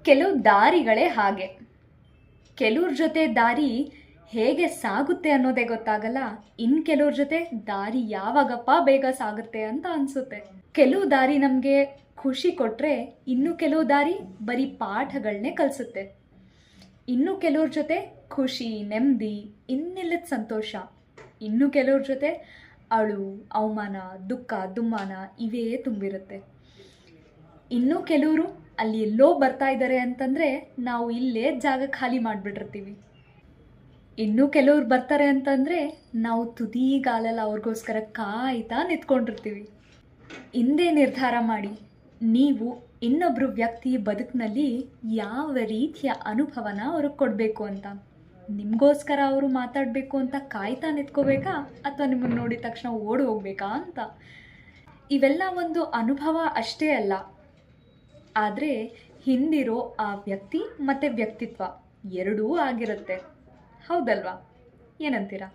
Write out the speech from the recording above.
ಕೆಲವು ದಾರಿಗಳೇ ಹಾಗೆ. ಕೆಲವ್ರ ಜೊತೆ ದಾರಿ ಹೇಗೆ ಸಾಗುತ್ತೆ ಅನ್ನೋದೇ ಗೊತ್ತಾಗಲ್ಲ, ಇನ್ನು ಕೆಲವ್ರ ಜೊತೆ ದಾರಿ ಯಾವಾಗಪ್ಪ ಬೇಗ ಸಾಗುತ್ತೆ ಅಂತ ಅನಿಸುತ್ತೆ. ಕೆಲವು ದಾರಿ ನಮಗೆ ಖುಷಿ ಕೊಟ್ಟರೆ, ಇನ್ನು ಕೆಲವು ದಾರಿ ಬರೀ ಪಾಠಗಳನ್ನೇ ಕಲಿಸುತ್ತೆ. ಇನ್ನು ಕೆಲವ್ರ ಜೊತೆ ಖುಷಿ, ನೆಮ್ಮದಿ, ಇನ್ನಿಲ್ಲದ ಸಂತೋಷ. ಇನ್ನು ಕೆಲವ್ರ ಜೊತೆ ಅಳು, ಅವಮಾನ, ದುಃಖ, ದುಮ್ಮಾನ ಇವೇ ತುಂಬಿರುತ್ತೆ. ಇನ್ನು ಕೆಲವರು ಅಲ್ಲಿ ಎಲ್ಲೋ ಬರ್ತಾ ಇದ್ದಾರೆ ಅಂತಂದರೆ ನಾವು ಇಲ್ಲೇ ಜಾಗ ಖಾಲಿ ಮಾಡಿಬಿಟ್ಟಿರ್ತೀವಿ. ಇನ್ನೂ ಕೆಲವ್ರು ಬರ್ತಾರೆ ಅಂತಂದರೆ ನಾವು ತುದಿಗಾಲಲ್ಲಿ ಅವ್ರಿಗೋಸ್ಕರ ಕಾಯ್ತಾ ನಿಂತ್ಕೊಂಡಿರ್ತೀವಿ. ಇಂದೇ ನಿರ್ಧಾರ ಮಾಡಿ, ನೀವು ಇನ್ನೊಬ್ಬರು ವ್ಯಕ್ತಿ ಬದುಕಿನಲ್ಲಿ ಯಾವ ರೀತಿಯ ಅನುಭವನ ಅವ್ರಿಗೆ ಕೊಡಬೇಕು ಅಂತ. ನಿಮಗೋಸ್ಕರ ಅವರು ಮಾತಾಡಬೇಕು ಅಂತ ಕಾಯ್ತಾ ನಿಂತ್ಕೋಬೇಕಾ, ಅಥವಾ ನಿಮ್ಮನ್ನು ನೋಡಿದ ತಕ್ಷಣ ಓಡಿ ಹೋಗ್ಬೇಕಾ ಅಂತ. ಇವೆಲ್ಲ ಒಂದು ಅನುಭವ ಅಷ್ಟೇ ಅಲ್ಲ, ಆದರೆ ಹಿಂದಿರೋ ಆ ವ್ಯಕ್ತಿ ಮತ್ತು ವ್ಯಕ್ತಿತ್ವ ಎರಡೂ ಆಗಿರುತ್ತೆ. ಹೌದಲ್ವಾ? ಏನಂತೀರಾ?